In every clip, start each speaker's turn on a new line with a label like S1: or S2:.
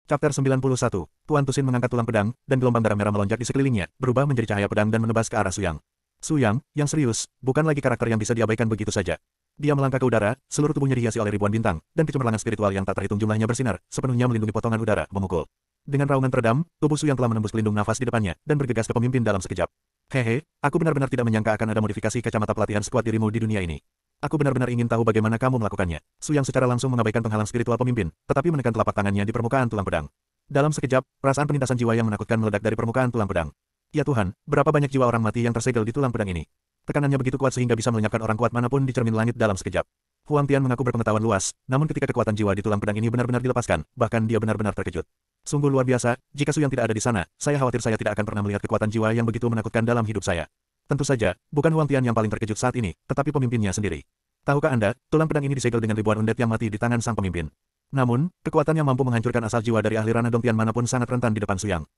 S1: Chapter 91, Tuan Tusin mengangkat tulang pedang, dan gelombang darah merah melonjak di sekelilingnya, berubah menjadi cahaya pedang dan menebas ke arah Suyang. Suyang, yang serius, bukan lagi karakter yang bisa diabaikan begitu saja. Dia melangkah ke udara, seluruh tubuhnya dihiasi oleh ribuan bintang, dan kecemerlangan spiritual yang tak terhitung jumlahnya bersinar, sepenuhnya melindungi potongan udara, memukul. Dengan raungan teredam, tubuh Suyang telah menembus pelindung nafas di depannya, dan bergegas ke pemimpin dalam sekejap. Hehe, aku benar-benar tidak menyangka akan ada modifikasi kacamata pelatihan sekuat dirimu di dunia ini. Aku benar-benar ingin tahu bagaimana kamu melakukannya. Suyang secara langsung mengabaikan penghalang spiritual pemimpin, tetapi menekan telapak tangannya di permukaan tulang pedang. Dalam sekejap, perasaan penintasan jiwa yang menakutkan meledak dari permukaan tulang pedang. Ya Tuhan, berapa banyak jiwa orang mati yang tersegel di tulang pedang ini? Tekanannya begitu kuat sehingga bisa melenyapkan orang kuat manapun di cermin langit dalam sekejap. Huang Tian mengaku berpengetahuan luas, namun ketika kekuatan jiwa di tulang pedang ini benar-benar dilepaskan, bahkan dia benar-benar terkejut. Sungguh luar biasa, jika Suyang tidak ada di sana, saya khawatir saya tidak akan pernah melihat kekuatan jiwa yang begitu menakutkan dalam hidup saya. Tentu saja, bukan Huang Tian yang paling terkejut saat ini, tetapi pemimpinnya sendiri. Tahukah Anda, tulang pedang ini disegel dengan ribuan undet yang mati di tangan sang pemimpin. Namun, kekuatan yang mampu menghancurkan asal jiwa dari ahli ranah Dongtian manapun sangat rentan di depan Suyang.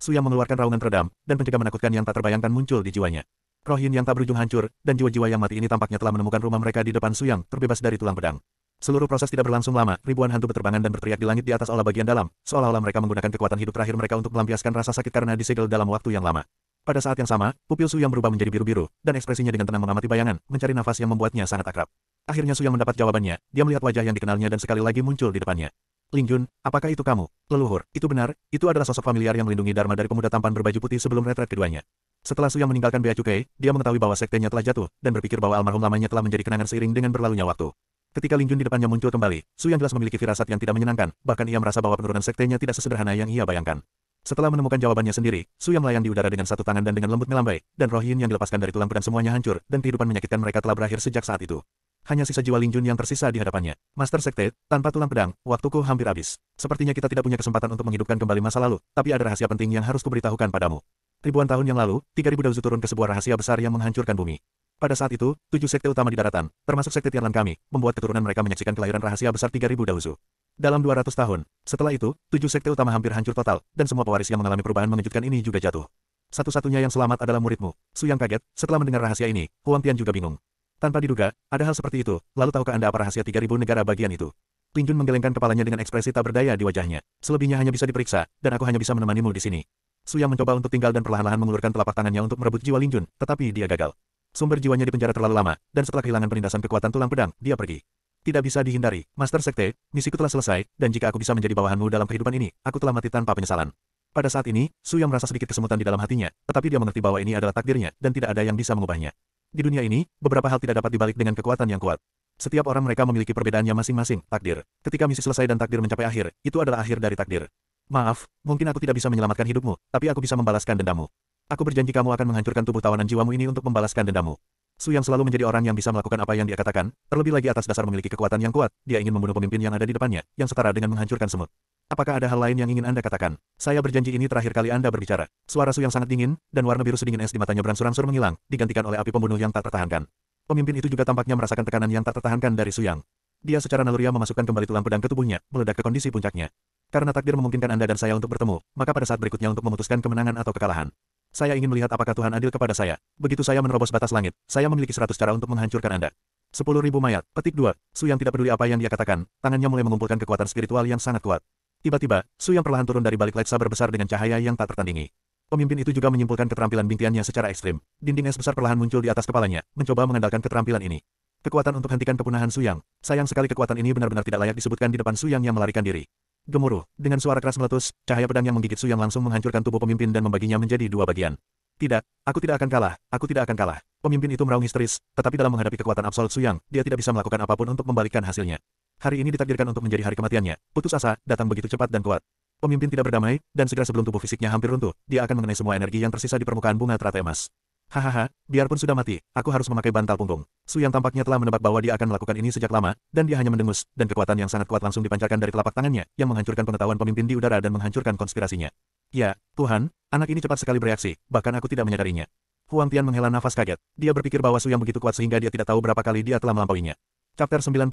S1: Suyang mengeluarkan raungan teredam, dan pencegah menakutkan yang tak terbayangkan muncul di jiwanya. Roh Yin yang tak berujung hancur, dan jiwa-jiwa yang mati ini tampaknya telah menemukan rumah mereka di depan Suyang, terbebas dari tulang pedang. Seluruh proses tidak berlangsung lama, ribuan hantu berterbangan dan berteriak di langit di atas aula bagian dalam, seolah-olah mereka menggunakan kekuatan hidup terakhir mereka untuk melampiaskan rasa sakit karena disegel dalam waktu yang lama. Pada saat yang sama, pupil Suyang berubah menjadi biru-biru, dan ekspresinya dengan tenang mengamati bayangan, mencari nafas yang membuatnya sangat akrab. Akhirnya Suyang mendapat jawabannya, dia melihat wajah yang dikenalnya dan sekali lagi muncul di depannya. Ling Jun, apakah itu kamu? Leluhur, itu benar, itu adalah sosok familiar yang melindungi Dharma dari pemuda tampan berbaju putih sebelum retret keduanya. Setelah Suyang meninggalkan Bea Cukai, dia mengetahui bahwa sektenya telah jatuh, dan berpikir bahwa almarhum lamanya telah menjadi kenangan seiring dengan berlalunya waktu. Ketika Ling Jun di depannya muncul kembali, Suyang jelas memiliki firasat yang tidak menyenangkan, bahkan ia merasa bahwa penurunan sektenya tidak sesederhana yang ia bayangkan. Setelah menemukan jawabannya sendiri, Suyang melayang di udara dengan satu tangan dan dengan lembut melambai, dan roh Yin yang dilepaskan dari tulang pedang semuanya hancur, dan kehidupan menyakitkan mereka telah berakhir sejak saat itu. Hanya sisa jiwa Ling Jun yang tersisa di hadapannya. Master Sekte, tanpa tulang pedang, waktuku hampir habis. Sepertinya kita tidak punya kesempatan untuk menghidupkan kembali masa lalu, tapi ada rahasia penting yang harus kuberitahukan padamu. Ribuan tahun yang lalu, 3000 Daozu turun ke sebuah rahasia besar yang menghancurkan bumi. Pada saat itu, 7 sekte utama di daratan, termasuk sekte Tianlan kami, membuat keturunan mereka menyaksikan kelahiran rahasia besar 3000 Daozu. Dalam 200 tahun, setelah itu, 7 sekte utama hampir hancur total, dan semua pewaris yang mengalami perubahan mengejutkan ini juga jatuh. Satu-satunya yang selamat adalah muridmu. Suyang kaget, setelah mendengar rahasia ini, Huang Tian juga bingung. Tanpa diduga, ada hal seperti itu, lalu tahukah Anda apa rahasia 3000 negara bagian itu? Ling Jun menggelengkan kepalanya dengan ekspresi tak berdaya di wajahnya. Selebihnya hanya bisa diperiksa, dan aku hanya bisa menemanimu di sini. Suyang mencoba untuk tinggal dan perlahan-lahan mengulurkan telapak tangannya untuk merebut jiwa Ling Jun, tetapi dia gagal. Sumber jiwanya di penjara terlalu lama, dan setelah kehilangan penindasan kekuatan tulang pedang, dia pergi. Tidak bisa dihindari, Master Sekte, misiku telah selesai, dan jika aku bisa menjadi bawahanmu dalam kehidupan ini, aku telah mati tanpa penyesalan. Pada saat ini, Suyang merasa sedikit kesemutan di dalam hatinya, tetapi dia mengerti bahwa ini adalah takdirnya, dan tidak ada yang bisa mengubahnya. Di dunia ini, beberapa hal tidak dapat dibalik dengan kekuatan yang kuat. Setiap orang mereka memiliki perbedaannya masing-masing, takdir. Ketika misi selesai dan takdir mencapai akhir, itu adalah akhir dari takdir. Maaf, mungkin aku tidak bisa menyelamatkan hidupmu, tapi aku bisa membalaskan dendammu. Aku berjanji kamu akan menghancurkan tubuh tawanan jiwamu ini untuk membalaskan dendammu. Suyang selalu menjadi orang yang bisa melakukan apa yang dia katakan, terlebih lagi atas dasar memiliki kekuatan yang kuat, dia ingin membunuh pemimpin yang ada di depannya, yang setara dengan menghancurkan semut. Apakah ada hal lain yang ingin Anda katakan? Saya berjanji ini terakhir kali Anda berbicara. Suara Suyang sangat dingin, dan warna biru sedingin es di matanya beransur-ansur menghilang, digantikan oleh api pembunuh yang tak tertahankan. Pemimpin itu juga tampaknya merasakan tekanan yang tak tertahankan dari Suyang. Dia secara naluriah memasukkan kembali tulang pedang ke tubuhnya, meledak ke kondisi puncaknya. Karena takdir memungkinkan Anda dan saya untuk bertemu, maka pada saat berikutnya untuk memutuskan kemenangan atau kekalahan. Saya ingin melihat apakah Tuhan adil kepada saya. Begitu saya menerobos batas langit, saya memiliki 100 cara untuk menghancurkan Anda. 10.000 mayat. Petik 2. Suyang tidak peduli apa yang dia katakan, tangannya mulai mengumpulkan kekuatan spiritual yang sangat kuat. Tiba-tiba, Suyang perlahan turun dari balik lightsaber besar dengan cahaya yang tak tertandingi. Pemimpin itu juga menyimpulkan keterampilan bintiannya secara ekstrim. Dinding es besar perlahan muncul di atas kepalanya, mencoba mengandalkan keterampilan ini. Kekuatan untuk hentikan kepunahan Suyang. Sayang sekali kekuatan ini benar-benar tidak layak disebutkan di depan Suyang yang melarikan diri. Gemuruh, dengan suara keras meletus, cahaya pedang yang menggigit Suyang langsung menghancurkan tubuh pemimpin dan membaginya menjadi 2 bagian. Tidak, aku tidak akan kalah, aku tidak akan kalah. Pemimpin itu meraung histeris, tetapi dalam menghadapi kekuatan absolut Suyang, dia tidak bisa melakukan apapun untuk membalikkan hasilnya. Hari ini ditakdirkan untuk menjadi hari kematiannya. Putus asa, datang begitu cepat dan kuat. Pemimpin tidak berdamai, dan segera sebelum tubuh fisiknya hampir runtuh, dia akan mengenai semua energi yang tersisa di permukaan bunga teratai emas. Hahaha, biarpun sudah mati, aku harus memakai bantal punggung. Suyang tampaknya telah menebak bahwa dia akan melakukan ini sejak lama, dan dia hanya mendengus, dan kekuatan yang sangat kuat langsung dipancarkan dari telapak tangannya, yang menghancurkan pengetahuan pemimpin di udara dan menghancurkan konspirasinya. Ya, Tuhan, anak ini cepat sekali bereaksi, bahkan aku tidak menyadarinya. Huang Tian menghela nafas kaget. Dia berpikir bahwa Suyang begitu kuat sehingga dia tidak tahu berapa kali dia telah melampauinya. Chapter 92.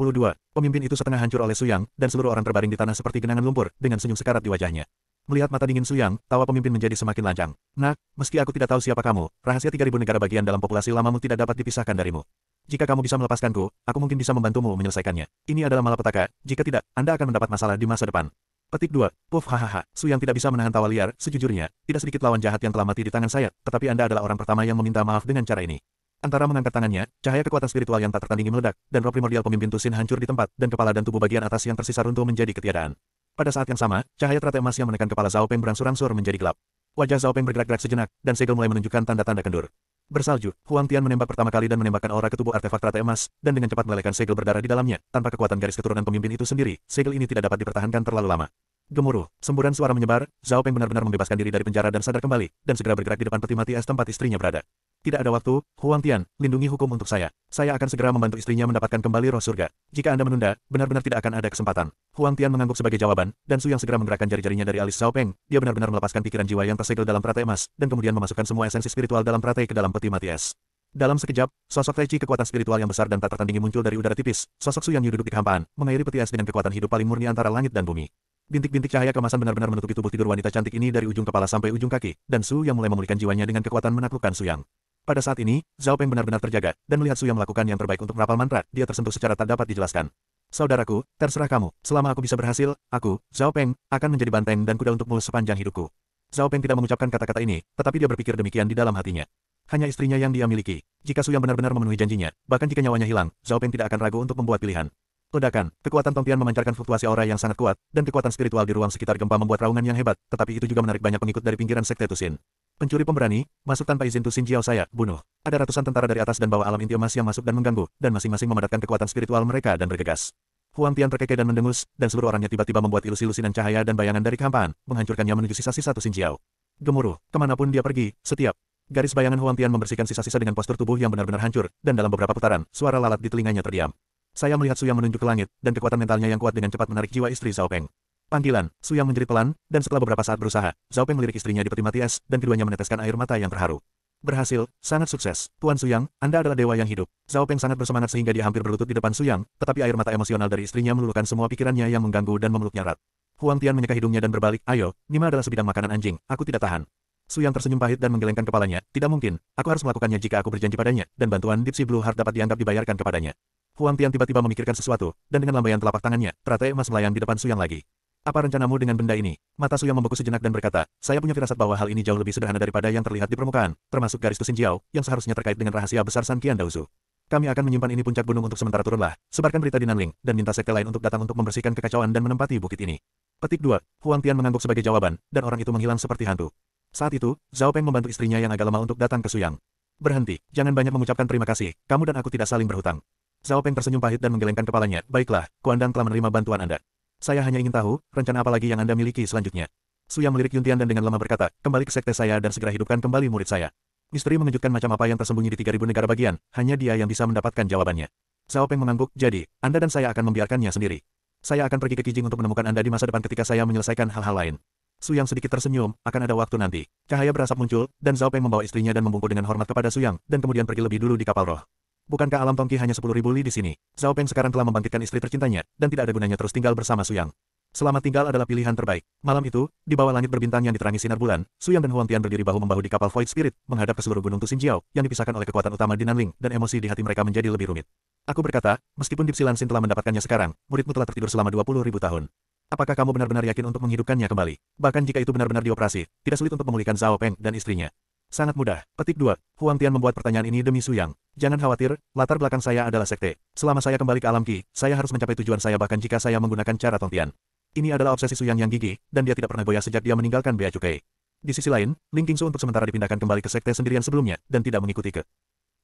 S1: Pemimpin itu setengah hancur oleh Suyang, dan seluruh orang terbaring di tanah seperti genangan lumpur, dengan senyum sekarat di wajahnya. Melihat mata dingin Suyang, tawa pemimpin menjadi semakin lancang. Nak, meski aku tidak tahu siapa kamu, rahasia 3000 negara bagian dalam populasi lamamu tidak dapat dipisahkan darimu. Jika kamu bisa melepaskanku, aku mungkin bisa membantumu menyelesaikannya. Ini adalah malapetaka, jika tidak, Anda akan mendapat masalah di masa depan. Petik 2. Puff hahaha. Su Yang tidak bisa menahan tawa liar, sejujurnya, tidak sedikit lawan jahat yang telah mati di tangan saya, tetapi Anda adalah orang pertama yang meminta maaf dengan cara ini. Antara mengangkat tangannya, cahaya kekuatan spiritual yang tak tertandingi meledak, dan roh primordial pemimpin Tusin hancur di tempat, dan kepala dan tubuh bagian atas yang tersisa runtuh menjadi ketiadaan. Pada saat yang sama, cahaya teratai emas yang menekan kepala Zhao Peng berangsur-angsur menjadi gelap. Wajah Zhao Peng bergerak-gerak sejenak, dan segel mulai menunjukkan tanda-tanda kendur. Bersalju, Huang Tian menembak pertama kali dan menembakkan aura ke tubuh artefak teratai emas, dan dengan cepat melelehkan segel berdarah di dalamnya. Tanpa kekuatan garis keturunan pemimpin itu sendiri, segel ini tidak dapat dipertahankan terlalu lama. Gemuruh, semburan suara menyebar, Zhao Peng benar-benar membebaskan diri dari penjara dan sadar kembali, dan segera bergerak di depan peti mati es tempat istrinya berada. Tidak ada waktu, Huang Tian, lindungi hukum untuk saya. Saya akan segera membantu istrinya mendapatkan kembali roh surga. Jika Anda menunda, benar-benar tidak akan ada kesempatan. Huang Tian mengangguk sebagai jawaban, dan Su Yang segera menggerakkan jari-jarinya dari alis Zhao Peng. Dia benar-benar melepaskan pikiran jiwa yang tersegel dalam teratai emas, dan kemudian memasukkan semua esensi spiritual dalam teratai ke dalam peti mati es. Dalam sekejap, sosok Tai Chi kekuatan spiritual yang besar dan tak tertandingi muncul dari udara tipis. Sosok Su Yang duduk di kehampaan, mengairi peti es dengan kekuatan hidup paling murni antara langit dan bumi. Bintik-bintik cahaya kemasan benar-benar menutupi tubuh tidur wanita cantik ini dari ujung kepala sampai ujung kaki, dan Su Yang mulai memulihkan jiwanya dengan kekuatan menaklukkan Su Yang. Pada saat ini, Zhao Peng benar-benar terjaga, dan melihat Su Yang melakukan yang terbaik untuk merapal mantra, dia tersentuh secara tak dapat dijelaskan. Saudaraku, terserah kamu, selama aku bisa berhasil, aku, Zhao Peng, akan menjadi banteng dan kuda untukmu sepanjang hidupku. Zhao Peng tidak mengucapkan kata-kata ini, tetapi dia berpikir demikian di dalam hatinya. Hanya istrinya yang dia miliki. Jika Su Yang benar-benar memenuhi janjinya, bahkan jika nyawanya hilang, Zhao Peng tidak akan ragu untuk membuat pilihan. Ledakan, kekuatan Tongtian memancarkan fluktuasi aura yang sangat kuat, dan kekuatan spiritual di ruang sekitar gempa membuat raungan yang hebat, tetapi itu juga menarik banyak pengikut dari pinggiran sekte Tusin. Pencuri pemberani, masuk tanpa izin Tusin Jiao saya, bunuh. Ada ratusan tentara dari atas dan bawah alam inti emas yang masuk dan mengganggu, dan masing-masing memadatkan kekuatan spiritual mereka dan bergegas. Huang Tian terkekeh dan mendengus, dan seluruh orangnya tiba-tiba membuat ilusi lusinan cahaya dan bayangan dari kehampaan, menghancurkannya menuju sisa-sisa Tusin Jiao. Gemuruh, kemanapun dia pergi, setiap garis bayangan Huang Tian membersihkan sisa-sisa dengan postur tubuh yang benar-benar hancur, dan dalam beberapa putaran, suara lalat di telinganya terdiam. Saya melihat Su Yang menunjuk ke langit, dan kekuatan mentalnya yang kuat dengan cepat menarik jiwa istri Zhao Peng. Panggilan, Su Yang menjerit pelan, dan setelah beberapa saat berusaha, Zhao Peng melirik istrinya di peti mati es, dan keduanya meneteskan air mata yang terharu. Berhasil, sangat sukses. Tuan Su Yang, Anda adalah dewa yang hidup. Zhao Peng sangat bersemangat sehingga dia hampir berlutut di depan Su Yang, tetapi air mata emosional dari istrinya meluluhkan semua pikirannya yang mengganggu dan memeluknya erat. Huang Tian menyeka hidungnya dan berbalik, ayo, Nima adalah sebidang makanan anjing, aku tidak tahan. Su Yang tersenyum pahit dan menggelengkan kepalanya, tidak mungkin, aku harus melakukannya jika aku berjanji padanya, dan bantuan Deep Sea Blue Heart dapat dianggap dibayarkan kepadanya. Huang Tian tiba-tiba memikirkan sesuatu, dan dengan lambaian telapak tangannya, teratai emas melayang di depan Su Yang lagi. Apa rencanamu dengan benda ini? Mata Su Yang membeku sejenak dan berkata, saya punya firasat bahwa hal ini jauh lebih sederhana daripada yang terlihat di permukaan, termasuk garis Tusin Jiao, yang seharusnya terkait dengan rahasia besar San Qian Daozu. Kami akan menyimpan ini puncak gunung untuk sementara turunlah, sebarkan berita di Nanling, dan minta sekte lain untuk datang untuk membersihkan kekacauan dan menempati bukit ini. Petik 2. Huang Tian mengangguk sebagai jawaban, dan orang itu menghilang seperti hantu. Saat itu, Zhao Peng membantu istrinya yang agak lemah untuk datang ke Su Yang. Berhenti, jangan banyak mengucapkan terima kasih, kamu dan aku tidak saling berhutang. Zhao Peng tersenyum pahit dan menggelengkan kepalanya, baiklah, Kuandang telah menerima bantuan Anda. Saya hanya ingin tahu, rencana apa lagi yang Anda miliki selanjutnya. Su Yang melirik Yuntian dan dengan lemah berkata, kembali ke sekte saya dan segera hidupkan kembali murid saya. Misteri mengejutkan macam apa yang tersembunyi di 3000 negara bagian, hanya dia yang bisa mendapatkan jawabannya. Zhao Peng mengangguk, jadi, Anda dan saya akan membiarkannya sendiri. Saya akan pergi ke Kijing untuk menemukan Anda di masa depan ketika saya menyelesaikan hal-hal lain. Su Yang sedikit tersenyum, akan ada waktu nanti. Cahaya berasap muncul, dan Zhao Peng membawa istrinya dan membungkuk dengan hormat kepada Su Yang, dan kemudian pergi lebih dulu di kapal roh. Bukankah alam Tongqi hanya 10.000 li di sini? Zhao Peng sekarang telah membangkitkan istri tercintanya, dan tidak ada gunanya terus tinggal bersama Su Yang. Selamat tinggal adalah pilihan terbaik. Malam itu, di bawah langit berbintang yang diterangi sinar bulan, Su Yang dan Huang Tian berdiri bahu-membahu di kapal Void Spirit, menghadap ke seluruh gunung Tusin Jiao, yang dipisahkan oleh kekuatan utama di Nanling, dan emosi di hati mereka menjadi lebih rumit. Aku berkata, meskipun Deep Sea Lansin telah mendapatkannya sekarang, muridmu telah tertidur selama 20.000 tahun. Apakah kamu benar-benar yakin untuk menghidupkannya kembali? Bahkan jika itu benar-benar dioperasi, tidak sulit untuk memulihkan Zhao Peng dan istrinya. Sangat mudah. Petik 2. Huang Tian membuat pertanyaan ini demi Su Yang. Jangan khawatir, latar belakang saya adalah sekte. Selama saya kembali ke alam Qi, saya harus mencapai tujuan saya bahkan jika saya menggunakan cara Tongtian. Ini adalah obsesi Su Yang gigih, dan dia tidak pernah goyah sejak dia meninggalkan Bea Cukai. Di sisi lain, Ling Qingsu untuk sementara dipindahkan kembali ke sekte sendirian sebelumnya, dan tidak mengikuti ke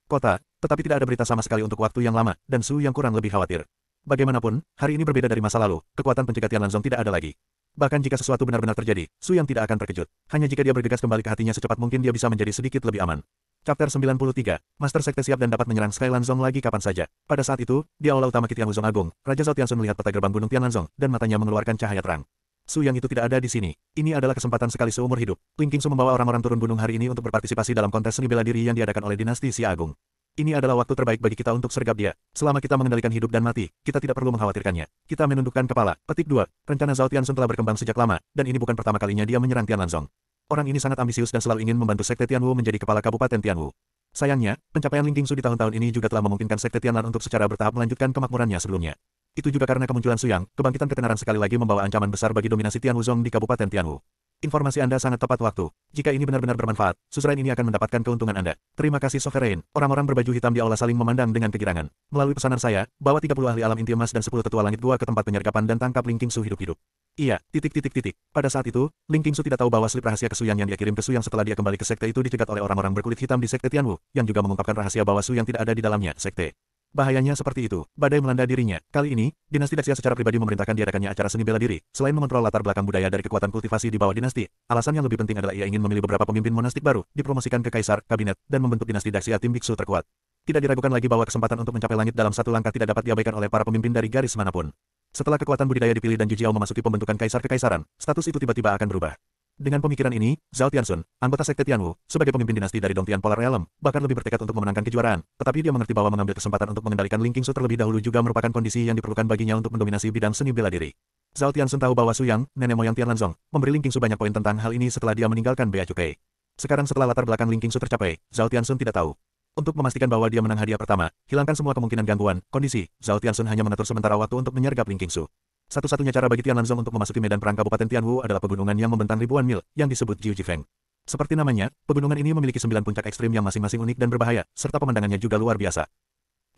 S1: kota, tetapi tidak ada berita sama sekali untuk waktu yang lama, dan Su Yang kurang lebih khawatir. Bagaimanapun, hari ini berbeda dari masa lalu, kekuatan pencegah Tianlanzong tidak ada lagi. Bahkan jika sesuatu benar-benar terjadi, Su Yang tidak akan terkejut. Hanya jika dia bergegas kembali ke hatinya secepat mungkin dia bisa menjadi sedikit lebih aman. Chapter 93. Master Sekte siap dan dapat menyerang Skylanzong lagi kapan saja. Pada saat itu, di aula utama Qitianwuzong Agung, Raja Zhao Tianxun melihat peta gerbang gunung Tianlanzong, dan matanya mengeluarkan cahaya terang. Su Yang itu tidak ada di sini. Ini adalah kesempatan sekali seumur hidup. Ling Qingsu membawa orang-orang turun gunung hari ini untuk berpartisipasi dalam kontes seni bela diri yang diadakan oleh dinasti Xia Agung. Ini adalah waktu terbaik bagi kita untuk sergap dia. Selama kita mengendalikan hidup dan mati, kita tidak perlu mengkhawatirkannya. Kita menundukkan kepala. Petik 2. Rencana Zhao Tianxun telah berkembang sejak lama, dan ini bukan pertama kalinya dia menyerang Tianlanzong. Orang ini sangat ambisius dan selalu ingin membantu Sekte Tianwu menjadi kepala Kabupaten Tianwu. Sayangnya, pencapaian Ling Qingsu di tahun-tahun ini juga telah memungkinkan Sekte Tianlan untuk secara bertahap melanjutkan kemakmurannya sebelumnya. Itu juga karena kemunculan Suyang, kebangkitan ketenaran sekali lagi membawa ancaman besar bagi dominasi Tian Wuzong di Kabupaten Tianwu. Informasi Anda sangat tepat waktu. Jika ini benar-benar bermanfaat, suzerain ini akan mendapatkan keuntungan Anda. Terima kasih Sovereign. Orang-orang berbaju hitam di aula saling memandang dengan kegirangan. Melalui pesanan saya, bawa 30 ahli alam inti emas dan 10 tetua langit gua ke tempat penyergapan dan tangkap Ling Qingsu hidup-hidup. Iya, titik. Pada saat itu, Ling Qingsu tidak tahu bahwa slip rahasia ke Suyang yang dia kirim ke Suyang setelah dia kembali ke sekte itu dicegat oleh orang-orang berkulit hitam di sekte Tianwu, yang juga mengungkapkan rahasia bahwa Suyang tidak ada di dalamnya, sekte. Bahayanya seperti itu, badai melanda dirinya. Kali ini, dinasti Daxia secara pribadi memerintahkan diadakannya acara seni bela diri. Selain mengontrol latar belakang budaya dari kekuatan kultivasi di bawah dinasti, alasan yang lebih penting adalah ia ingin memilih beberapa pemimpin monastik baru, dipromosikan ke kaisar, kabinet, dan membentuk dinasti Daxia tim biksu terkuat. Tidak diragukan lagi bahwa kesempatan untuk mencapai langit dalam satu langkah tidak dapat diabaikan oleh para pemimpin dari garis manapun. Setelah kekuatan budidaya dipilih dan Ju Jiao memasuki pembentukan kaisar kekaisaran, status itu tiba-tiba akan berubah. Dengan pemikiran ini, Zhao Tianxun, anggota sekte Tianwu, sebagai pemimpin dinasti dari Dongtian Polar Realm, bahkan lebih bertekad untuk memenangkan kejuaraan. Tetapi dia mengerti bahwa mengambil kesempatan untuk mengendalikan Ling Qingsu terlebih dahulu juga merupakan kondisi yang diperlukan baginya untuk mendominasi bidang seni bela diri. Zhao Tianxun tahu bahwa Suyang, nenek moyang Tianlanzong, memberi Ling Qingsu banyak poin tentang hal ini setelah dia meninggalkan Bea Cukai. Sekarang setelah latar belakang Ling Qingsu tercapai, Zhao Tianxun tidak tahu. Untuk memastikan bahwa dia menang hadiah pertama, hilangkan semua kemungkinan gangguan, kondisi, Zhao Tianxun hanya mengatur sementara waktu untuk menyergap Ling Qingsu. Satu-satunya cara bagi Tianlanzong untuk memasuki medan perang Kabupaten Tianwu adalah pegunungan yang membentang ribuan mil, yang disebut Jiujifeng. Seperti namanya, pegunungan ini memiliki 9 puncak ekstrim yang masing-masing unik dan berbahaya, serta pemandangannya juga luar biasa.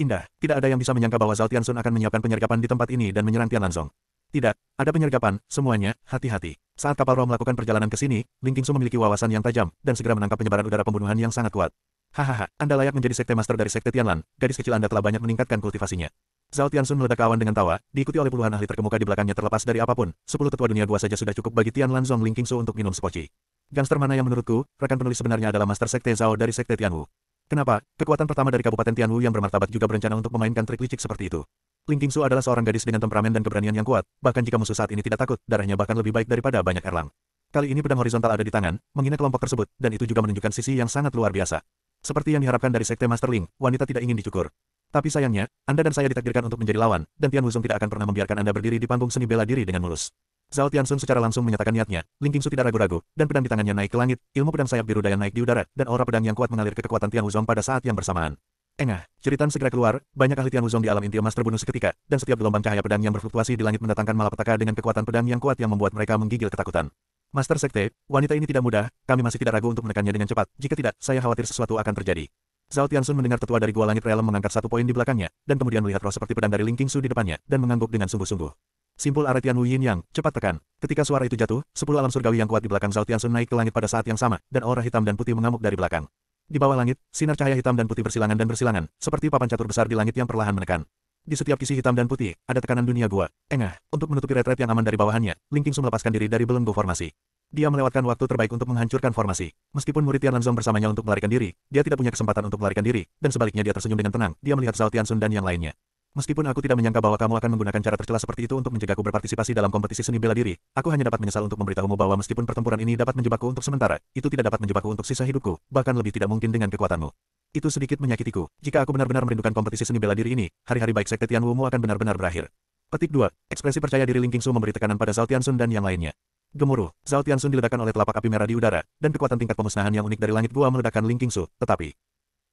S1: Indah, tidak ada yang bisa menyangka bahwa Zhao Tianxun akan menyiapkan penyergapan di tempat ini dan menyerang Tianlanzong. Tidak, ada penyergapan, semuanya, hati-hati. Saat kapal roh melakukan perjalanan ke sini, Ling Qingsu memiliki wawasan yang tajam, dan segera menangkap penyebaran udara pembunuhan yang sangat kuat. Hahaha, Anda layak menjadi sekte master dari sekte Tianlan, gadis kecil Anda telah banyak meningkatkan kultivasinya. Zhao Tianxun meledak awan dengan tawa, diikuti oleh puluhan ahli terkemuka di belakangnya terlepas dari apapun, 10 tetua dunia gua saja sudah cukup bagi Tianlanzong Ling Qingsu untuk minum sepoci. Gangster mana yang menurutku, rekan penulis sebenarnya adalah master sekte Zhao dari sekte Tianwu. Kenapa? Kekuatan pertama dari Kabupaten Tianwu yang bermartabat juga berencana untuk memainkan trik licik seperti itu. Ling Qingsu adalah seorang gadis dengan temperamen dan keberanian yang kuat, bahkan jika musuh saat ini tidak takut, darahnya bahkan lebih baik daripada banyak erlang. Kali ini pedang horizontal ada di tangan, menghina kelompok tersebut, dan itu juga menunjukkan sisi yang sangat luar biasa. Seperti yang diharapkan dari sekte Master Ling, wanita tidak ingin dicukur. Tapi sayangnya, Anda dan saya ditakdirkan untuk menjadi lawan, dan Tian Wuzong tidak akan pernah membiarkan Anda berdiri di panggung seni bela diri dengan mulus. Zhao Tianxun secara langsung menyatakan niatnya, Ling Qingsu tidak ragu-ragu, dan pedang di tangannya naik ke langit, ilmu pedang sayap biru Dayan naik di udara, dan aura pedang yang kuat mengalir ke kekuatan Tian Wuzong pada saat yang bersamaan. Engah, jeritan segera keluar, banyak ahli Tian Wuzong di alam inti emas terbunuh seketika, dan setiap gelombang cahaya pedang yang berfluktuasi di langit mendatangkan malapetaka dengan kekuatan pedang yang kuat yang membuat mereka menggigil ketakutan. Master Sekte, wanita ini tidak mudah, kami masih tidak ragu untuk menekannya dengan cepat, jika tidak, saya khawatir sesuatu akan terjadi. Zhao Tianxun mendengar tetua dari Gua Langit Realm mengangkat satu poin di belakangnya, dan kemudian melihat roh seperti pedang dari Ling Qingsu di depannya, dan mengangguk dengan sungguh-sungguh. Simpul arah Tianwu Yin Yang, cepat tekan. Ketika suara itu jatuh, 10 alam surgawi yang kuat di belakang Zhao Tianxun naik ke langit pada saat yang sama, dan aura hitam dan putih mengamuk dari belakang. Di bawah langit, sinar cahaya hitam dan putih bersilangan, seperti papan catur besar di langit yang perlahan menekan. Di setiap kisi hitam dan putih, ada tekanan dunia gua. Engah, untuk menutupi retret yang aman dari bawahannya, Ling Qingsu melepaskan diri dari belenggu formasi. Dia melewatkan waktu terbaik untuk menghancurkan formasi. Meskipun murid Tianlanzong bersamanya untuk melarikan diri, dia tidak punya kesempatan untuk melarikan diri, dan sebaliknya dia tersenyum dengan tenang, dia melihat Zhao Tianxun dan yang lainnya. Meskipun aku tidak menyangka bahwa kamu akan menggunakan cara tercela seperti itu untuk mencegahku berpartisipasi dalam kompetisi seni bela diri, aku hanya dapat menyesal untuk memberitahumu bahwa meskipun pertempuran ini dapat menjebakku untuk sementara, itu tidak dapat menjebakku untuk sisa hidupku, bahkan lebih tidak mungkin dengan kekuatanmu. Itu sedikit menyakitiku. Jika aku benar-benar merindukan kompetisi seni bela diri ini, hari-hari baik sekte Tianwu-mu akan benar-benar berakhir. Petik 2. Ekspresi percaya diri Ling Qingsu memberi tekanan pada Zhao Tianxun dan yang lainnya. Gemuruh, Zhao Tianxun diledakkan oleh telapak api merah di udara, dan kekuatan tingkat pemusnahan yang unik dari langit gua meledakkan Ling Qingsu, tetapi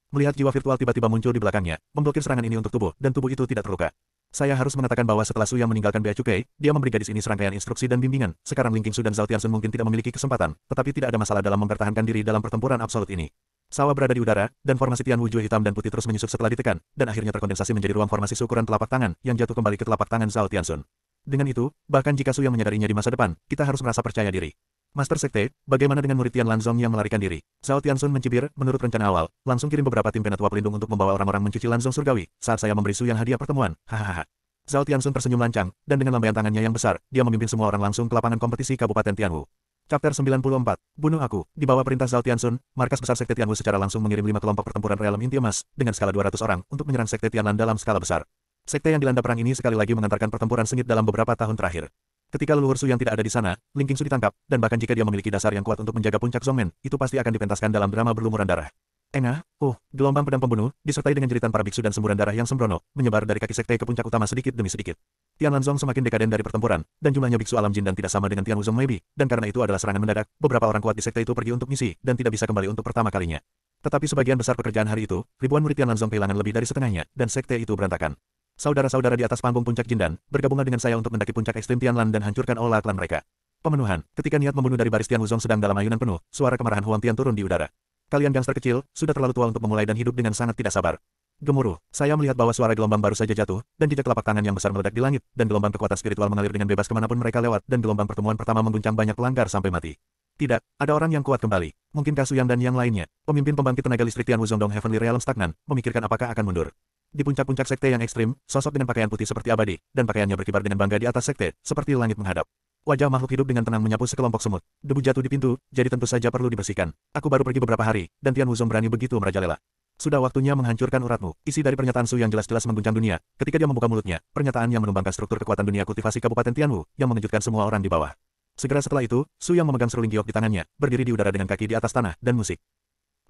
S1: melihat jiwa virtual tiba-tiba muncul di belakangnya, memblokir serangan ini untuk tubuh, dan tubuh itu tidak terluka. Saya harus mengatakan bahwa setelah Su yang meninggalkan Bea Cukai, dia memberi gadis ini serangkaian instruksi dan bimbingan. Sekarang Ling Qingsu dan Zhao Tianxun mungkin tidak memiliki kesempatan, tetapi tidak ada masalah dalam mempertahankan diri dalam pertempuran absolut ini. Sawa berada di udara, dan formasi Tian Wujue hitam dan putih terus menyusup setelah ditekan, dan akhirnya terkondensasi menjadi ruang formasi seukuran telapak tangan, yang jatuh kembali ke telapak tangan Zhao Tianxun. Dengan itu, bahkan jika Su yang menyadarinya di masa depan, kita harus merasa percaya diri. Master Sekte, bagaimana dengan murid Tianlanzong yang melarikan diri? Zhao Tianxun mencibir, menurut rencana awal, langsung kirim beberapa tim penatua pelindung untuk membawa orang-orang mencuci Lanzong surgawi, saat saya memberi Su yang hadiah pertemuan, hahaha. Zhao Tianxun tersenyum lancang, dan dengan lambaian tangannya yang besar, dia memimpin semua orang langsung ke lapangan kompetisi Kabupaten Tianwu. Chapter 94, Bunuh Aku. Di bawah perintah Zhao Tianxun, markas besar Sekte Tianwu secara langsung mengirim 5 kelompok pertempuran realm inti emas, dengan skala 200 orang, untuk menyerang Sekte Tianlan dalam skala besar. Sekte yang dilanda perang ini sekali lagi mengantarkan pertempuran sengit dalam beberapa tahun terakhir. Ketika leluhur Su yang tidak ada di sana, Ling Qingsu ditangkap, dan bahkan jika dia memiliki dasar yang kuat untuk menjaga puncak Zongmen, itu pasti akan dipentaskan dalam drama berlumuran darah. Engah, gelombang pedang pembunuh, disertai dengan jeritan para biksu dan semburan darah yang sembrono, menyebar dari kaki sekte ke puncak utama sedikit demi sedikit. Tianlanzong semakin dekaden dari pertempuran, dan jumlahnya biksu alam jin dan tidak sama dengan Tian Wuzong Maybe, dan karena itu adalah serangan mendadak, beberapa orang kuat di sekte itu pergi untuk misi, dan tidak bisa kembali untuk pertama kalinya. Tetapi sebagian besar pekerjaan hari itu, ribuan murid Tianlanzong kehilangan lebih dari setengahnya, dan sekte itu berantakan. Saudara-saudara di atas panggung puncak Jindan, bergabunglah dengan saya untuk mendaki puncak ekstrim Tianlan dan hancurkan Aula klan mereka. Pemenuhan, ketika niat membunuh dari baris Tian Wuzong sedang dalam ayunan penuh, suara kemarahan Huang Tian turun di udara. Kalian gangster kecil, sudah terlalu tua untuk memulai dan hidup dengan sangat tidak sabar. Gemuruh, saya melihat bahwa suara gelombang baru saja jatuh, dan jejak telapak tangan yang besar meledak di langit, dan gelombang kekuatan spiritual mengalir dengan bebas kemanapun mereka lewat, dan gelombang pertemuan pertama mengguncang banyak pelanggar sampai mati. Tidak, ada orang yang kuat kembali. Mungkinkah Suyang dan yang lainnya, pemimpin pembangkit tenaga listrik Tian Wuzong Dong Heavenly Realm stagnan, memikirkan apakah akan mundur. Di puncak-puncak sekte yang ekstrim, sosok dengan pakaian putih seperti abadi, dan pakaiannya berkibar dengan bangga di atas sekte, seperti langit menghadap. Wajah makhluk hidup dengan tenang menyapu sekelompok semut. Debu jatuh di pintu, jadi tentu saja perlu dibersihkan. Aku baru pergi beberapa hari, dan Tian Wuzong berani begitu merajalela. Sudah waktunya menghancurkan uratmu. Isi dari pernyataan Su yang jelas-jelas mengguncang dunia. Ketika dia membuka mulutnya, pernyataan yang menumbangkan struktur kekuatan dunia kultivasi Kabupaten Tianwu, yang mengejutkan semua orang di bawah. Segera setelah itu, Su yang memegang seruling giok di tangannya, berdiri di udara dengan kaki di atas tanah, dan musik.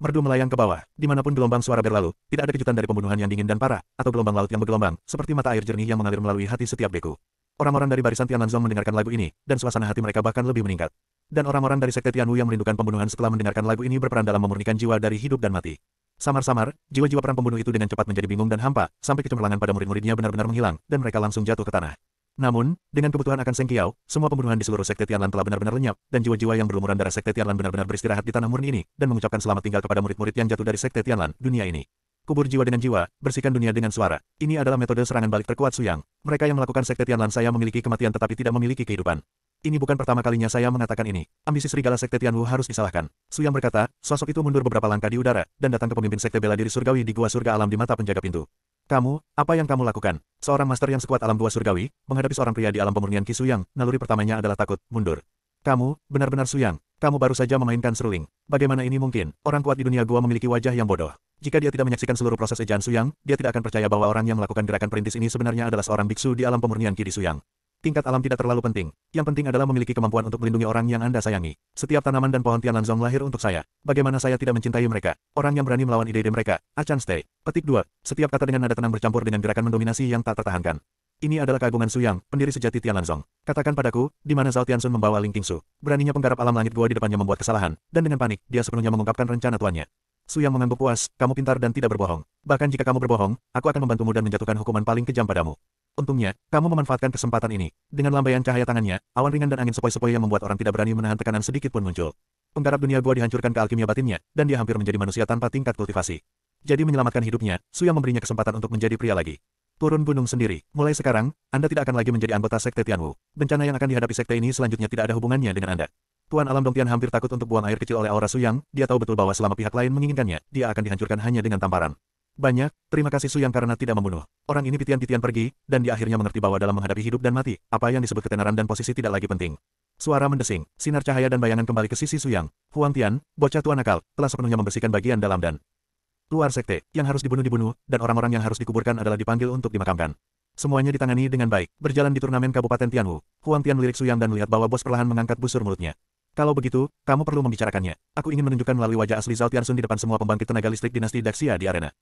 S1: Merdu melayang ke bawah, dimanapun gelombang suara berlalu, tidak ada kejutan dari pembunuhan yang dingin dan parah, atau gelombang laut yang bergelombang, seperti mata air jernih yang mengalir melalui hati setiap beku. Orang-orang dari barisan Tianlanzong mendengarkan lagu ini, dan suasana hati mereka bahkan lebih meningkat. Dan orang-orang dari sekte Tianwu yang merindukan pembunuhan setelah mendengarkan lagu ini berperan dalam memurnikan jiwa dari hidup dan mati. Samar-samar, jiwa-jiwa perang pembunuh itu dengan cepat menjadi bingung dan hampa, sampai kecemerlangan pada murid-muridnya benar-benar menghilang, dan mereka langsung jatuh ke tanah. Namun, dengan kebutuhan akan Seng Qiao, semua pembunuhan di seluruh sekte Tianlan telah benar-benar lenyap, dan jiwa-jiwa yang berlumuran darah sekte Tianlan benar-benar beristirahat di tanah murni ini, dan mengucapkan selamat tinggal kepada murid-murid yang jatuh dari sekte Tianlan, dunia ini. Kubur jiwa dengan jiwa, bersihkan dunia dengan suara. Ini adalah metode serangan balik terkuat Suyang. Mereka yang melakukan sekte Tianlan saya memiliki kematian tetapi tidak memiliki kehidupan. Ini bukan pertama kalinya saya mengatakan ini. Ambisi serigala sekte Tianwu harus disalahkan. Suyang berkata, sosok itu mundur beberapa langkah di udara, dan datang ke pemimpin sekte bela diri surgawi di gua surga alam di mata penjaga pintu. Kamu, apa yang kamu lakukan? Seorang master yang sekuat alam gua surgawi, menghadapi seorang pria di alam pemurnian Qi Suyang, naluri pertamanya adalah takut, mundur. Kamu, benar-benar Suyang. Kamu baru saja memainkan seruling. Bagaimana ini mungkin? Orang kuat di dunia gua memiliki wajah yang bodoh. Jika dia tidak menyaksikan seluruh proses ejaan Suyang, dia tidak akan percaya bahwa orang yang melakukan gerakan perintis ini sebenarnya adalah seorang biksu di alam pemurnian Qi di Suyang. Tingkat alam tidak terlalu penting. Yang penting adalah memiliki kemampuan untuk melindungi orang yang Anda sayangi. Setiap tanaman dan pohon Tianlanzong lahir untuk saya. Bagaimana saya tidak mencintai mereka? Orang yang berani melawan ide-ide mereka. Achan Stay. Petik 2. Setiap kata dengan nada tenang bercampur dengan gerakan mendominasi yang tak tertahankan. Ini adalah keagungan Suyang, pendiri sejati Tianlanzong. Katakan padaku, di mana Zhao Tianxun membawa Ling Qingsu. Beraninya penggarap alam langit gua di depannya membuat kesalahan, dan dengan panik, dia sepenuhnya mengungkapkan rencana tuannya. Suyang mengangguk puas, kamu pintar dan tidak berbohong. Bahkan jika kamu berbohong, aku akan membantumu dan menjatuhkan hukuman paling kejam padamu. Untungnya, kamu memanfaatkan kesempatan ini. Dengan lambaian cahaya tangannya, awan ringan dan angin sepoi-sepoi yang membuat orang tidak berani menahan tekanan sedikit pun muncul. Penggarap dunia gua dihancurkan ke alkimia batinnya, dan dia hampir menjadi manusia tanpa tingkat kultivasi. Jadi menyelamatkan hidupnya, Suyang memberinya kesempatan untuk menjadi pria lagi. Turun gunung sendiri. Mulai sekarang, Anda tidak akan lagi menjadi anggota sekte Tianwu. Bencana yang akan dihadapi sekte ini selanjutnya tidak ada hubungannya dengan Anda. Tuan Alam Dongtian hampir takut untuk buang air kecil oleh aura Suyang, dia tahu betul bahwa selama pihak lain menginginkannya, dia akan dihancurkan hanya dengan tamparan. Banyak, terima kasih Suyang karena tidak membunuh. Orang ini pitian-pitian pergi, dan dia akhirnya mengerti bahwa dalam menghadapi hidup dan mati, apa yang disebut ketenaran dan posisi tidak lagi penting. Suara mendesing, sinar cahaya dan bayangan kembali ke sisi Suyang. Huang Tian, bocah tua nakal, telah sepenuhnya membersihkan bagian dalam dan luar sekte. Yang harus dibunuh, dan orang-orang yang harus dikuburkan adalah dipanggil untuk dimakamkan. Semuanya ditangani dengan baik. Berjalan di turnamen Kabupaten Tianwu, Huang Tian melirik Suyang dan melihat bahwa bos perlahan mengangkat busur mulutnya. Kalau begitu, kamu perlu membicarakannya. Aku ingin menunjukkan melalui wajah asli Zhao Tianxun di depan semua pembangkit tenaga listrik dinasti Daxia di arena.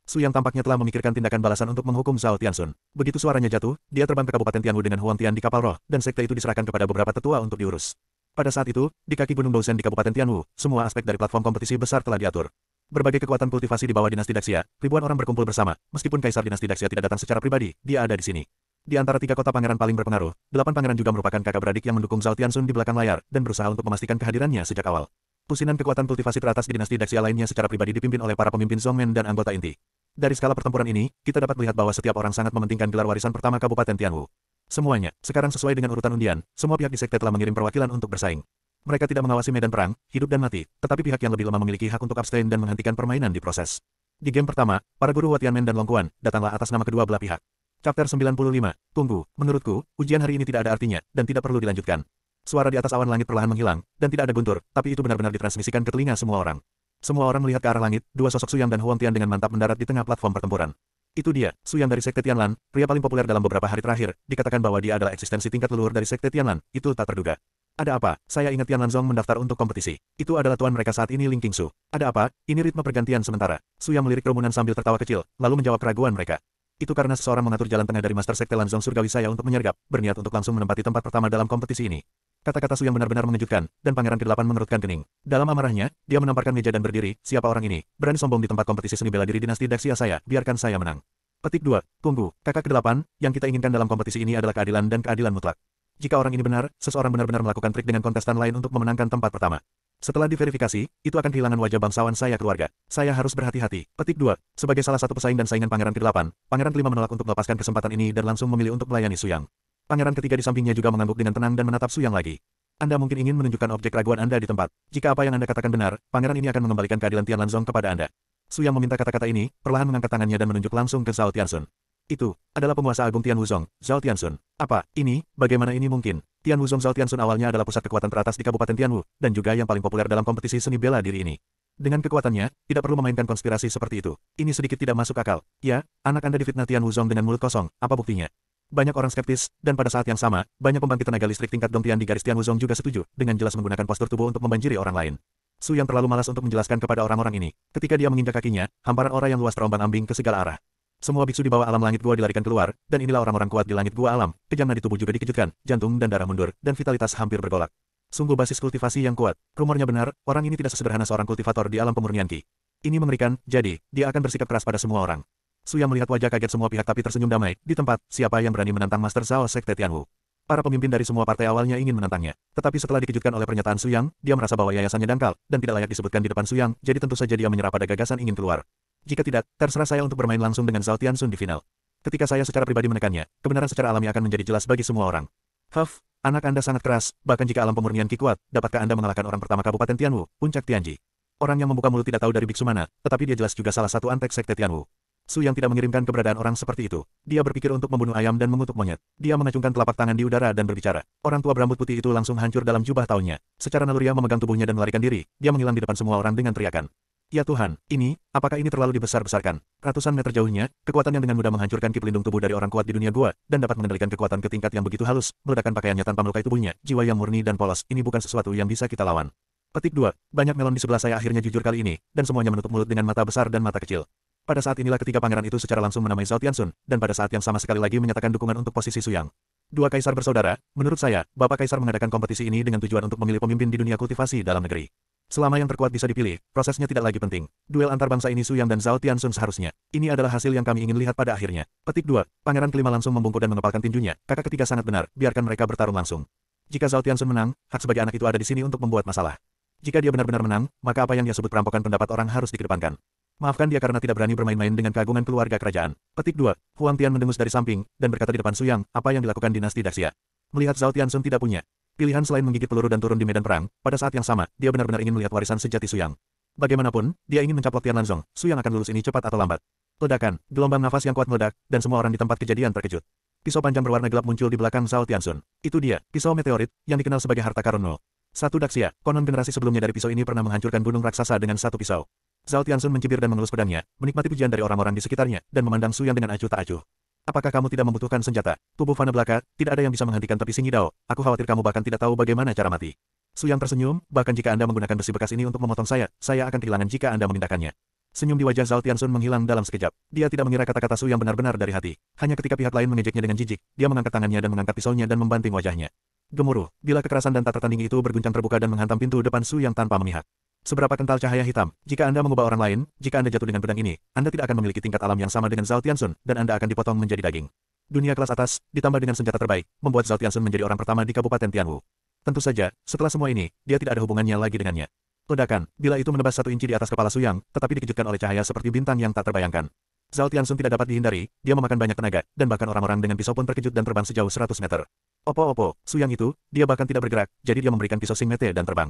S1: Suyang tampaknya telah memikirkan tindakan balasan untuk menghukum Zhao Tianxun. Begitu suaranya jatuh, dia terbang ke Kabupaten Tianwu dengan Huang Tian di kapal roh, dan sekte itu diserahkan kepada beberapa tetua untuk diurus. Pada saat itu, di kaki Gunung Dousen di Kabupaten Tianwu, semua aspek dari platform kompetisi besar telah diatur. Berbagai kekuatan kultivasi di bawah dinasti Daxia, ribuan orang berkumpul bersama. Meskipun Kaisar dinasti Daxia tidak datang secara pribadi, dia ada di sini. Di antara 3 kota pangeran paling berpengaruh, 8 pangeran juga merupakan kakak beradik yang mendukung Zhao Tianxun di belakang layar, dan berusaha untuk memastikan kehadirannya sejak awal. Pusinan kekuatan kultivasi teratas di dinasti Daxia lainnya secara pribadi dipimpin oleh para pemimpin Zhongmen dan anggota inti. Dari skala pertempuran ini, kita dapat melihat bahwa setiap orang sangat mementingkan gelar warisan pertama Kabupaten Tianwu. Semuanya, sekarang sesuai dengan urutan undian, semua pihak di sekte telah mengirim perwakilan untuk bersaing. Mereka tidak mengawasi medan perang, hidup dan mati, tetapi pihak yang lebih lemah memiliki hak untuk abstain dan menghentikan permainan di proses. Di game pertama, para guru Hua Tianmen dan Long Quan datanglah atas nama kedua belah pihak. Chapter 95, Tunggu, menurutku, ujian hari ini tidak ada artinya, dan tidak perlu dilanjutkan. Suara di atas awan langit perlahan menghilang, dan tidak ada guntur, tapi itu benar-benar ditransmisikan ke telinga semua orang. Semua orang melihat ke arah langit, 2 sosok Suyang dan Huang Tian dengan mantap mendarat di tengah platform pertempuran. Itu dia, Suyang dari sekte Tianlan, pria paling populer dalam beberapa hari terakhir, dikatakan bahwa dia adalah eksistensi tingkat leluhur dari sekte Tianlan, itu tak terduga. Ada apa? Saya ingat Tianlanzong mendaftar untuk kompetisi. Itu adalah tuan mereka saat ini Ling Qingsu. Ada apa? Ini ritme pergantian sementara. Suyang melirik kerumunan sambil tertawa kecil, lalu menjawab keraguan mereka. Itu karena seseorang mengatur jalan tengah dari Master Sekte Lanzong Surgawi saya untuk menyergap, berniat untuk langsung menempati tempat pertama dalam kompetisi ini. Kata-kata Suyang benar-benar mengejutkan, dan Pangeran ke-8 mengerutkan kening. Dalam amarahnya, dia menamparkan meja dan berdiri, siapa orang ini? Berani sombong di tempat kompetisi seni bela diri dinasti Daxia saya, biarkan saya menang. Petik 2. Tunggu, kakak ke-8, yang kita inginkan dalam kompetisi ini adalah keadilan dan keadilan mutlak. Jika orang ini benar, seseorang benar-benar melakukan trik dengan kontestan lain untuk memenangkan tempat pertama. Setelah diverifikasi, itu akan kehilangan wajah bangsawan saya keluarga. Saya harus berhati-hati. Petik 2. Sebagai salah satu pesaing dan saingan Pangeran ke-8, Pangeran ke-5 menolak untuk melepaskan kesempatan ini dan langsung memilih untuk melayani Suyang. Pangeran ketiga di sampingnya juga mengangguk dengan tenang dan menatap Suyang lagi. Anda mungkin ingin menunjukkan objek keraguan Anda di tempat. Jika apa yang Anda katakan benar, Pangeran ini akan mengembalikan keadilan Tianlanzong kepada Anda. Suyang meminta kata-kata ini, perlahan mengangkat tangannya dan menunjuk langsung ke Zhao Tianxun. Itu adalah penguasa agung Tian Wuzong, Zhao Tianxun. Apa ini? Bagaimana ini mungkin? Tian Wuzong Zhao Tianxun awalnya adalah pusat kekuatan teratas di Kabupaten Tianwu, dan juga yang paling populer dalam kompetisi seni bela diri ini. Dengan kekuatannya, tidak perlu memainkan konspirasi seperti itu. Ini sedikit tidak masuk akal. Ya, anak Anda difitnah Tian Wuzong dengan mulut kosong, apa buktinya? Banyak orang skeptis, dan pada saat yang sama, banyak pembangkit tenaga listrik tingkat Dongtian di garis Tian Wuzong juga setuju, dengan jelas menggunakan postur tubuh untuk membanjiri orang lain. Su yang terlalu malas untuk menjelaskan kepada orang-orang ini. Ketika dia menginjak kakinya, hamparan aura yang luas terombang-ambing ke segala arah. Semua biksu di bawah alam langit gua dilarikan keluar, dan inilah orang-orang kuat di langit gua alam. Kejam nadi tubuh juga dikejutkan, jantung dan darah mundur, dan vitalitas hampir bergolak. Sungguh basis kultivasi yang kuat. Rumornya benar, orang ini tidak sesederhana seorang kultivator di alam pemurnian Qi. Ini mengerikan, jadi, dia akan bersikap keras pada semua orang. Su yang melihat wajah kaget semua pihak tapi tersenyum damai. Di tempat, siapa yang berani menantang Master Zhao Sekte Tianwu? Para pemimpin dari semua partai awalnya ingin menantangnya. Tetapi setelah dikejutkan oleh pernyataan Su Yang, dia merasa bahwa yayasannya dangkal, dan tidak layak disebutkan di depan Su Yang, jadi tentu saja dia menyerah pada gagasan ingin keluar. Jika tidak, terserah saya untuk bermain langsung dengan Zhao Tianxun di final. Ketika saya secara pribadi menekannya, kebenaran secara alami akan menjadi jelas bagi semua orang. Huff, anak Anda sangat keras, bahkan jika alam pemurnian Qi kuat, dapatkah Anda mengalahkan orang pertama Kabupaten Tianwu, Puncak Tianji? Orang yang membuka mulut tidak tahu dari biksu mana, tetapi dia jelas juga salah satu antek Sekte Tianwu. Su yang tidak mengirimkan keberadaan orang seperti itu. Dia berpikir untuk membunuh ayam dan mengutuk monyet. Dia mengacungkan telapak tangan di udara dan berbicara. Orang tua berambut putih itu langsung hancur dalam jubah tahunnya. Secara naluriah memegang tubuhnya dan melarikan diri, dia menghilang di depan semua orang dengan teriakan. Ya Tuhan, apakah ini terlalu dibesar-besarkan? Ratusan meter jauhnya, kekuatan yang dengan mudah menghancurkan ki pelindung tubuh dari orang kuat di dunia gua, dan dapat mengendalikan kekuatan ke tingkat yang begitu halus, meledakkan pakaiannya tanpa melukai tubuhnya, jiwa yang murni dan polos, ini bukan sesuatu yang bisa kita lawan. Petik 2. Banyak melon di sebelah saya akhirnya jujur kali ini, dan semuanya menutup mulut dengan mata besar dan mata kecil. Pada saat inilah ketika pangeran itu secara langsung menamai Zhao Tianxun, dan pada saat yang sama sekali lagi menyatakan dukungan untuk posisi Su Yang. Dua kaisar bersaudara, menurut saya, Bapak Kaisar mengadakan kompetisi ini dengan tujuan untuk memilih pemimpin di dunia kultivasi dalam negeri. Selama yang terkuat bisa dipilih, prosesnya tidak lagi penting. Duel antar bangsa ini Su Yang dan Zhao Tianxun seharusnya. Ini adalah hasil yang kami ingin lihat pada akhirnya. Petik 2. Pangeran kelima langsung membungkuk dan mengepalkan tinjunya. Kakak ketiga sangat benar, biarkan mereka bertarung langsung. Jika Zhao Tianxun menang, hak sebagai anak itu ada di sini untuk membuat masalah. Jika dia benar-benar menang, maka apa yang dia sebut perampokan pendapat orang harus dikedepankan. Maafkan dia karena tidak berani bermain-main dengan keagungan keluarga kerajaan. Petik 2. Huang Tian mendengus dari samping, dan berkata di depan Su Yang, apa yang dilakukan dinasti Daxia. Melihat Zhao Tianxun tidak punya pilihan selain menggigit peluru dan turun di medan perang, pada saat yang sama, dia benar-benar ingin melihat warisan sejati Su Yang. Bagaimanapun, dia ingin mencaplok Tianlanzong, Su Yang akan lulus ini cepat atau lambat. Ledakan, gelombang nafas yang kuat meledak, dan semua orang di tempat kejadian terkejut. Pisau panjang berwarna gelap muncul di belakang Zhao Tianxun. Itu dia, pisau meteorit, yang dikenal sebagai harta karun nol. Satu Daxia, konon generasi sebelumnya dari pisau ini pernah menghancurkan gunung raksasa dengan satu pisau. Zhao Tianxun mencibir dan mengelus pedangnya, menikmati pujian dari orang-orang di sekitarnya, dan memandang Su Yang dengan acuh tak acuh. Apakah kamu tidak membutuhkan senjata? Tubuh fana belaka, tidak ada yang bisa menghentikan tepi Singi Dao. Aku khawatir kamu bahkan tidak tahu bagaimana cara mati. Su Yang tersenyum, bahkan jika Anda menggunakan besi bekas ini untuk memotong saya akan kehilangan jika Anda memindahkannya. Senyum di wajah Zhao Tianxun menghilang dalam sekejap. Dia tidak mengira kata-kata Su Yang benar-benar dari hati. Hanya ketika pihak lain mengejeknya dengan jijik, dia mengangkat tangannya dan mengangkat pisaunya dan membanting wajahnya. Gemuruh, bila kekerasan dan tak tertandingi itu berguncang terbuka dan menghantam pintu depan Su Yang tanpa memihak. Seberapa kental cahaya hitam, jika Anda mengubah orang lain, jika Anda jatuh dengan pedang ini, Anda tidak akan memiliki tingkat alam yang sama dengan Zhao Tianxun, dan Anda akan dipotong menjadi daging. Dunia kelas atas, ditambah dengan senjata terbaik, membuat Zhao Tianxun menjadi orang pertama di Kabupaten Tianwu. Tentu saja, setelah semua ini, dia tidak ada hubungannya lagi dengannya. Ledakan, bila itu menebas 1 inci di atas kepala Su Yang, tetapi dikejutkan oleh cahaya seperti bintang yang tak terbayangkan. Zhao Tianxun tidak dapat dihindari, dia memakan banyak tenaga, dan bahkan orang-orang dengan pisau pun terkejut dan terbang sejauh 100 meter. Opo-opo, Su Yang itu, dia bahkan tidak bergerak, jadi dia memberikan pisau Sing Mete dan terbang.